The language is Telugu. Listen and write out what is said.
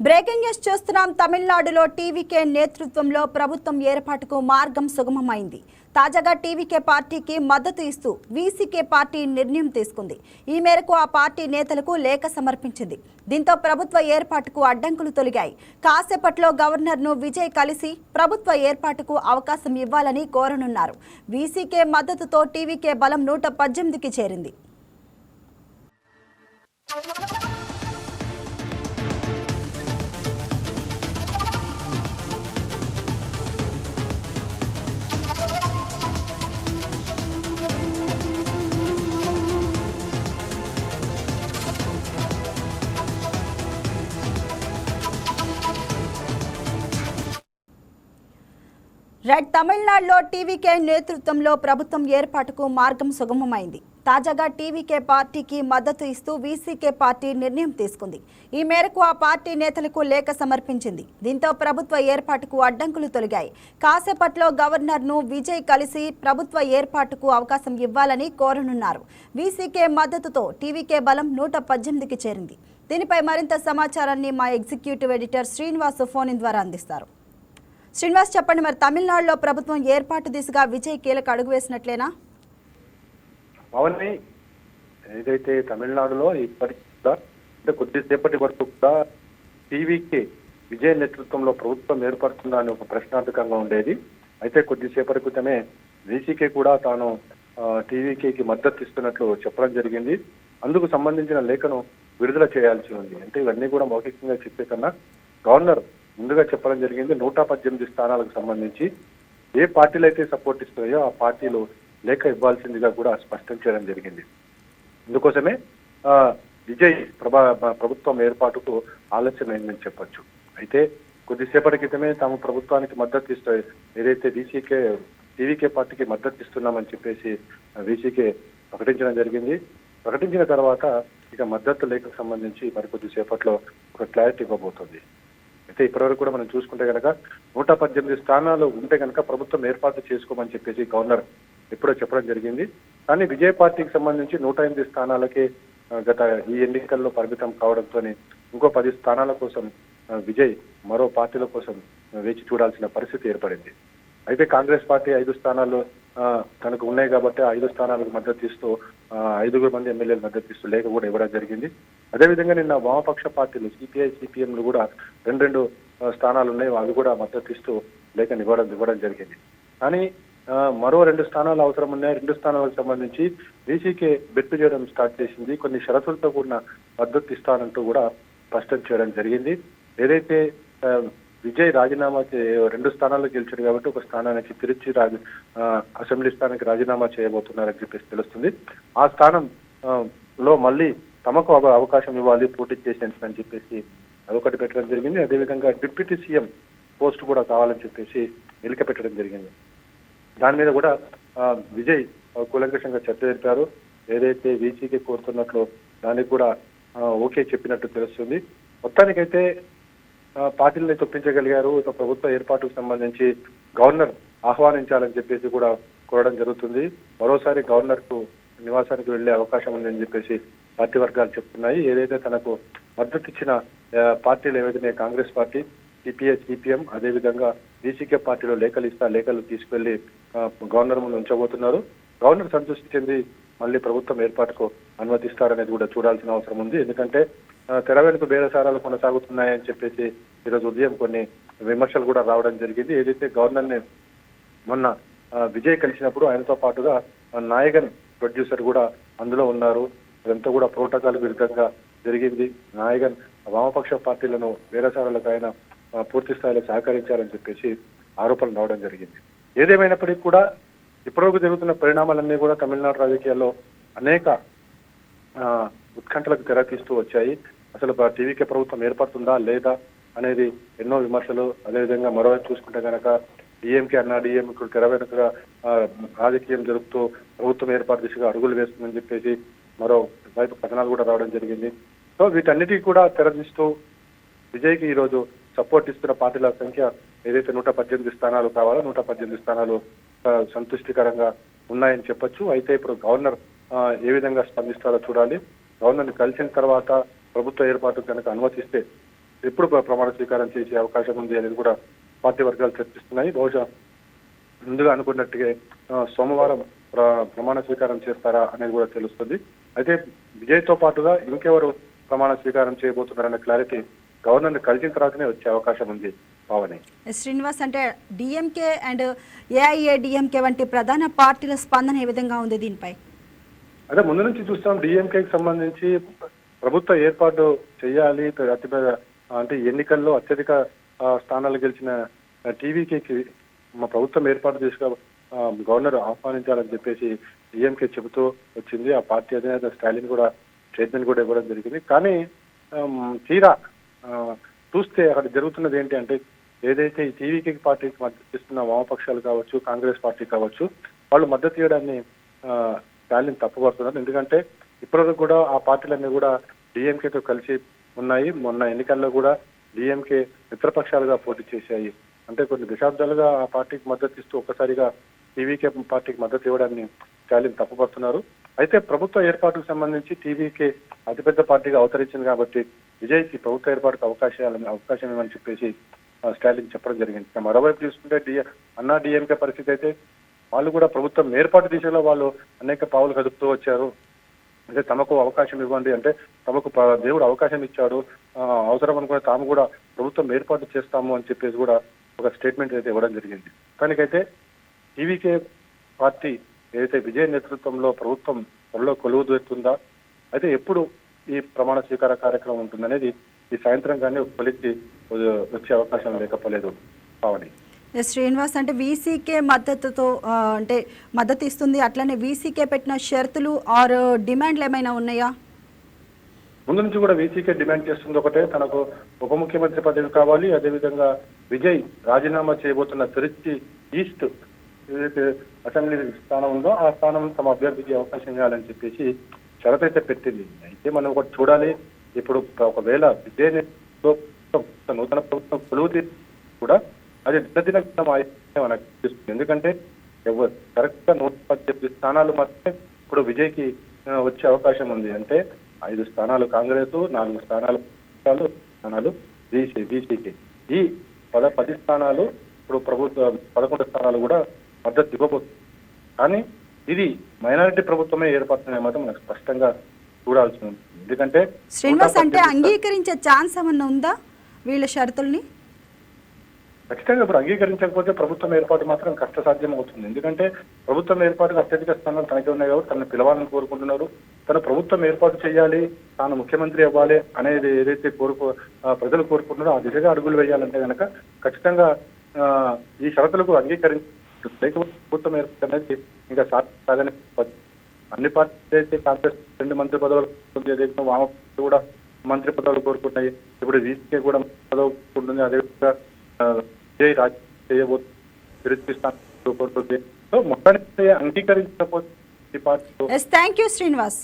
బ్రేకింగ్ న్యూస్ చూస్తున్నాం. తమిళనాడులో టీవీకే నేతృత్వంలో ప్రభుత్వం ఏర్పాటుకు మార్గం సుగమమైంది. తాజాగా టీవీకే పార్టీకి మద్దతు ఇస్తూ వీసీకే పార్టీ నిర్ణయం తీసుకుంది. ఈ మేరకు ఆ పార్టీ నేతలకు లేఖ సమర్పించింది. దీంతో ప్రభుత్వ ఏర్పాటుకు అడ్డంకులు తొలగాయి. కాసేపట్లో గవర్నర్ను విజయ్ కలిసి ప్రభుత్వ ఏర్పాటుకు అవకాశం ఇవ్వాలని కోరనున్నారు. వీసీకే మద్దతుతో టీవీకే బలం 118కి చేరింది. తమిళనాడులో టీవీకే నేతృత్వంలో ప్రభుత్వం ఏర్పాటుకు మార్గం సుగమమైంది. తాజాగా టీవీకే పార్టీకి మద్దతు ఇస్తూ వీసీకే పార్టీ నిర్ణయం తీసుకుంది. ఈ మేరకు ఆ పార్టీ నేతలకు లేఖ సమర్పించింది. దీంతో ప్రభుత్వ ఏర్పాటుకు అడ్డంకులు తొలగాయి. కాసేపట్లో గవర్నర్ను విజయ్ కలిసి ప్రభుత్వ ఏర్పాటుకు అవకాశం ఇవ్వాలని కోరనున్నారు. వీసీకే మద్దతుతో టీవీకే బలం 118కి చేరింది. దీనిపై మరింత సమాచారాన్ని మా executive editor Srinivas phone in ద్వారా అందిస్తారు. శ్రీనివాస్, చెప్పండి, మరి తమిళనాడులో ప్రభుత్వం ఏర్పాటు దిశగా విజయ్ కీలక అడుగు వేసినట్లేనా? అవన్నీ ఏదైతే తమిళనాడులో ఇప్పటికి కూడా అంటే కొద్దిసేపటి వరకు కూడా టీవీకి విజయ్ నేతృత్వంలో ప్రభుత్వం ఏర్పడుతుందా అని ఒక ప్రశ్నార్థకంగా ఉండేది. అయితే కొద్దిసేపటి క్రితమే వీసీకే కూడా తాను టీవీకి మద్దతు ఇస్తున్నట్లు చెప్పడం జరిగింది. అందుకు సంబంధించిన లేఖను విడుదల చేయాల్సి ఉంది. అంటే ఇవన్నీ కూడా మౌఖికంగా చెప్పే కన్నా గవర్నర్ ముందుగా చెప్పడం జరిగింది. 118 స్థానాలకు సంబంధించి ఏ పార్టీలు అయితే సపోర్ట్ ఇస్తున్నాయో ఆ పార్టీలు లేఖ ఇవ్వాల్సిందిగా కూడా స్పష్టం చేయడం జరిగింది. ఇందుకోసమే విజయ్ ప్రభుత్వం ఏర్పాటుకు ఆలస్యమైందని చెప్పొచ్చు. అయితే కొద్దిసేపటి క్రితమే తాము ప్రభుత్వానికి మద్దతు ఇస్తూ ఏదైతే టీవీకే పార్టీకి మద్దతు ఇస్తున్నామని చెప్పేసి వీసీకే ప్రకటించడం జరిగింది. ప్రకటించిన తర్వాత ఇక మద్దతు లేఖకు సంబంధించి మరికొద్దిసేపట్లో ఒక క్లారిటీ ఇవ్వబోతుంది. అయితే ఇప్పటివరకు కూడా మనం చూసుకుంటే కనుక 118 స్థానాలు ఉంటే కనుక ప్రభుత్వం ఏర్పాటు చేసుకోమని చెప్పేసి గవర్నర్ ఎప్పుడో చెప్పడం జరిగింది. కానీ విజయ్ పార్టీకి సంబంధించి 108 స్థానాలకే గత ఈ ఎన్నికల్లో పరిమితం కావడంతో ఇంకో 10 స్థానాల కోసం విజయ్ మరో పార్టీల కోసం వేచి చూడాల్సిన పరిస్థితి ఏర్పడింది. అయితే కాంగ్రెస్ పార్టీ 5 స్థానాల్లో తనకు ఉన్నాయి కాబట్టి 5 స్థానాలకు మద్దతు ఇస్తూ 5 మంది ఎమ్మెల్యేలు మద్దతు ఇస్తూ లేఖ కూడా ఇవ్వడం జరిగింది. అదేవిధంగా నిన్న వామపక్ష పార్టీలు సిపిఐ సిపిఎంలు కూడా 2 స్థానాలు ఉన్నాయి, అవి కూడా మద్దతు ఇస్తూ లేఖను ఇవ్వడం జరిగింది. కానీ మరో 2 స్థానాలు అవసరం ఉన్నాయి. 2 స్థానాలకు సంబంధించి వీసీకే బెట్టు చేయడం స్టార్ట్ చేసింది. కొన్ని షరతులతో కూడిన మద్దతు ఇస్తానంటూ కూడా స్పష్టం చేయడం జరిగింది. ఏదైతే విజయ్ రాజీనామా 2 స్థానాల్లో గెలిచాడు కాబట్టి ఒక స్థానానికి తిరుచి అసెంబ్లీ స్థానానికి రాజీనామా చేయబోతున్నారని చెప్పేసి తెలుస్తుంది. ఆ స్థానంలో మళ్ళీ తమకు అవకాశం ఇవ్వాలి పోటీ చేసేందుకని చెప్పేసి అదొకటి పెట్టడం జరిగింది. అదేవిధంగా డిప్యూటీ సీఎం పోస్ట్ కూడా కావాలని చెప్పేసి ఎలిక పెట్టడం జరిగింది. దాని మీద కూడా విజయ్ కూలంకషంగా చర్చ జరిపారు. ఏదైతే వీసీకి కోరుతున్నట్లు దానికి కూడా ఓకే చెప్పినట్టు తెలుస్తుంది. మొత్తానికైతే పార్టీలని చొప్పించగలిగారు. ఇక ప్రభుత్వ ఏర్పాటుకు సంబంధించి గవర్నర్ ఆహ్వానించాలని చెప్పేసి కూడా కోరడం జరుగుతుంది. మరోసారి గవర్నర్ కు నివాసానికి వెళ్లే అవకాశం ఉందని చెప్పేసి పార్టీ వర్గాలు చెప్తున్నాయి. ఏదైతే తనకు మద్దతు ఇచ్చిన పార్టీలు ఏవైతే కాంగ్రెస్ పార్టీ, సిపిఐ సిపిఎం, అదేవిధంగా వీసీకే పార్టీలో లేఖలు తీసుకెళ్లి గవర్నర్ ముందు ఉంచబోతున్నారు. గవర్నర్ సంతృష్టి చెంది మళ్ళీ ప్రభుత్వం ఏర్పాటుకు అనుమతిస్తారనేది కూడా చూడాల్సిన అవసరం ఉంది. ఎందుకంటే తెర వెనుక బేరసారాలు కొనసాగుతున్నాయని చెప్పేసి ఈరోజు ఉదయం కొన్ని విమర్శలు కూడా రావడం జరిగింది. ఏదైతే గవర్నర్ ని మొన్న విజయ్ కలిసినప్పుడు ఆయనతో పాటుగా నాయగన్ ప్రొడ్యూసర్ కూడా అందులో ఉన్నారు. ఇదంతా కూడా ప్రోటోకాల్ విరుద్ధంగా జరిగింది. నాయగన్ వామపక్ష పార్టీలను బేరసారాలకు ఆయన పూర్తి స్థాయిలో సహకరించారని చెప్పేసి ఆరోపణలు రావడం జరిగింది. ఏదేమైనప్పటికీ కూడా ఇప్పటివరకు జరుగుతున్న పరిణామాలన్నీ కూడా తమిళనాడు రాజకీయాల్లో అనేక ఉత్కంఠలకు తెరతీస్తూ వచ్చాయి. అసలు టీవీకే ప్రభుత్వం ఏర్పడుతుందా లేదా అనేది ఎన్నో విమర్శలు. అదేవిధంగా మరోవైపు చూసుకుంటే కనుక డిఎంకే డిఎంకే తెర వెనుకగా రాజకీయం జరుపుతూ ప్రభుత్వం ఏర్పాటు దిశగా అడుగులు వేస్తుందని చెప్పేసి మరో వైపు కథనాలు కూడా రావడం జరిగింది. సో వీటన్నిటికీ కూడా తెరదీస్తూ విజయ్కి ఈరోజు సపోర్ట్ ఇస్తున్న పార్టీల సంఖ్య ఏదైతే 118 స్థానాలు కావాలో 118 స్థానాలు సంతృష్టికరంగా ఉన్నాయని చెప్పొచ్చు. అయితే ఇప్పుడు గవర్నర్ ఏ విధంగా స్పందిస్తారో చూడాలి. గవర్నర్ని కలిసిన తర్వాత ప్రభుత్వ ఏర్పాటు కనుక అనుమతిస్తే ఎప్పుడు ప్రమాణ స్వీకారం చేసే అవకాశం ఉంది అనేది కూడా పార్టీ వర్గాలు చర్చిస్తున్నాయి. బహుశా ముందుగా అనుకున్నట్టుగా సోమవారం ప్రమాణ స్వీకారం చేస్తారా అనేది కూడా తెలుస్తుంది. అయితే విజయ్తో పాటుగా ఇంకెవరు ప్రమాణ స్వీకారం చేయబోతున్నారనే క్లారిటీ గవర్నర్ని కలిసిన తర్వాతనే వచ్చే అవకాశం ఉంది. పావని శ్రీనివాస్, అంటే డిఎంకే అండ్ ఏఐఏడిఎంకే వంటి ప్రధాన పార్టీల స్పందన ఏ విధంగా ఉంది దీనిపై? అదే ముందు నుంచి చూస్తాం, డిఎంకేకి సంబంధించి ప్రభుత్వ ఏర్పాటు చేయాలి, అతిపెద్ద అంటే ఎన్నికల్లో అత్యధిక స్థానాలు గెలిచిన టీవీకేకి మా ప్రభుత్వం ఏర్పాటు చేసుకు గవర్నర్ ఆహ్వానించాలని చెప్పేసి డిఎంకే చెబుతూ వచ్చింది. ఆ పార్టీ అధినేత స్టాలిన్ కూడా స్టేట్మెంట్ కూడా ఇవ్వడం జరిగింది. కానీ తీరా చూస్తే అక్కడ జరుగుతున్నది ఏంటి అంటే, ఏదైతే ఈ టీవీకే పార్టీకి మద్దతు ఇస్తున్న వామపక్షాలు కావచ్చు, కాంగ్రెస్ పార్టీ కావచ్చు, వాళ్ళు మద్దతు ఇవ్వడాన్ని స్టాలిన్ తప్పుపడుతున్నారు. ఎందుకంటే ఇప్పటివరకు కూడా ఆ పార్టీలన్నీ కూడా డిఎంకేతో కలిసి ఉన్నాయి. మొన్న ఎన్నికల్లో కూడా డిఎంకే మిత్రపక్షాలుగా పోటీ చేశాయి. అంటే కొన్ని దశాబ్దాలుగా ఆ పార్టీకి మద్దతు ఇస్తూ ఒక్కసారిగా టీవీకే పార్టీకి మద్దతు ఇవ్వడాన్ని స్టాలిన్ తప్పుపడుతున్నారు. అయితే ప్రభుత్వ ఏర్పాటుకు సంబంధించి టీవీకే అతిపెద్ద పార్టీగా అవతరించింది కాబట్టి విజయ్కి ప్రభుత్వ ఏర్పాటుకు అవకాశం ఇవ్వని చెప్పేసి స్టాలిన్ చెప్పడం జరిగింది. మరోవైపు చూసుకుంటే అన్నా డిఎంకే పరిస్థితి అయితే వాళ్ళు కూడా ప్రభుత్వం ఏర్పాటు దిశలో వాళ్ళు అనేక పావులు కదుపుతూ వచ్చారు. అంటే తమకు అవకాశం ఇవ్వండి, అంటే తమకు దేవుడు అవకాశం ఇచ్చాడు, అవసరం అనుకుని తాము కూడా ప్రభుత్వం ఏర్పాటు చేస్తాము అని చెప్పేసి కూడా ఒక స్టేట్మెంట్ అయితే ఇవ్వడం జరిగింది. దానికైతే టీవీకే పార్టీ ఏదైతే విజయ్ నేతృత్వంలో ప్రభుత్వం త్వరలో కొలువుదీరుతుందా, అయితే ఎప్పుడు ఈ ప్రమాణ స్వీకార కార్యక్రమం ఉంటుందనేది ఈ సాయంత్రం కానీ కొలిక్కి వచ్చే అవకాశం లేకపోలేదు. పావని శ్రీనివాస్, అంటే వీసీకే మద్దతుతో అంటే మద్దతు ఇస్తుంది, అట్లనే వీసీకే పెట్టిన షరతులు ఆర్ డిమాండ్లు ఏమైనా ఉన్నాయా? ముందు నుంచి కూడా వీసీకే డిమాండ్ చేస్తుంది ఒకటే, తనకు ఉప ముఖ్యమంత్రి పదవి కావాలి, అదేవిధంగా విజయ్ రాజీనామా చేయబోతున్న తిరుచి ఈస్ట్ ఏదైతే అసెంబ్లీ స్థానం ఉందో ఆ స్థానం తమ అభ్యర్థికి అవకాశం ఇవ్వాలని చెప్పేసి షరతు అయితే పెట్టింది. అయితే మనం ఒకటి చూడాలి, ఇప్పుడు ఒకవేళ విజయ్ నూతన ప్రభుత్వం కొలువు కూడా అది దినదిన మనకు అనిపిస్తుంది. ఎందుకంటే కరెక్ట్ గా 118 స్థానాలు మాత్రమే ఇప్పుడు విజయ్కి వచ్చే అవకాశం ఉంది. అంటే 5 స్థానాలు కాంగ్రెస్, 4 స్థానాలు బీసీకి, ఈ 10 స్థానాలు ఇప్పుడు ప్రభుత్వ 11 స్థానాలు కూడా మద్దతు ఇవ్వబోతుంది. కానీ ఇది మైనారిటీ ప్రభుత్వమే ఏర్పడుతున్న మాత్రం మనకు స్పష్టంగా చూడాల్సి ఉంది. ఎందుకంటే శ్రీనివాస్, అంటే అంగీకరించే ఛాన్స్ ఏమన్నా ఉందా వీళ్ళ షరతుల్ని? ఖచ్చితంగా ఇప్పుడు అంగీకరించకపోతే ప్రభుత్వం ఏర్పాటు మాత్రం కష్టసాధ్యం అవుతుంది. ఎందుకంటే ప్రభుత్వం ఏర్పాటుకు అత్యధిక స్థానాలు తనకే ఉన్నాయి కాబట్టి తనను పిలవాలని కోరుకుంటున్నారు. తన ప్రభుత్వం ఏర్పాటు చేయాలి, తాను ముఖ్యమంత్రి అవ్వాలి అనేది ఏదైతే ప్రజలు కోరుకుంటున్నారో ఆ దిశగా అడుగులు వేయాలంటే కనుక ఖచ్చితంగా ఈ షరతులకు లేకపోతే ప్రభుత్వం ఏర్పాటు అనేది ఇంకా సాగని అన్ని పార్టీలు అయితే కాంగ్రెస్ 2 మంత్రి పదవులు, వామపక్షాలు కూడా మంత్రి పదవులు కోరుకుంటున్నాయి. ఇప్పుడు వీసీకే కూడా పదవి ఉంటుంది. అదేవిధంగా విజయ్ రాజకీయ చేయబోతుంది. సో మొత్తానికి అంగీకరించకపోతే ఈ పార్టీ. Thank you Srinivas.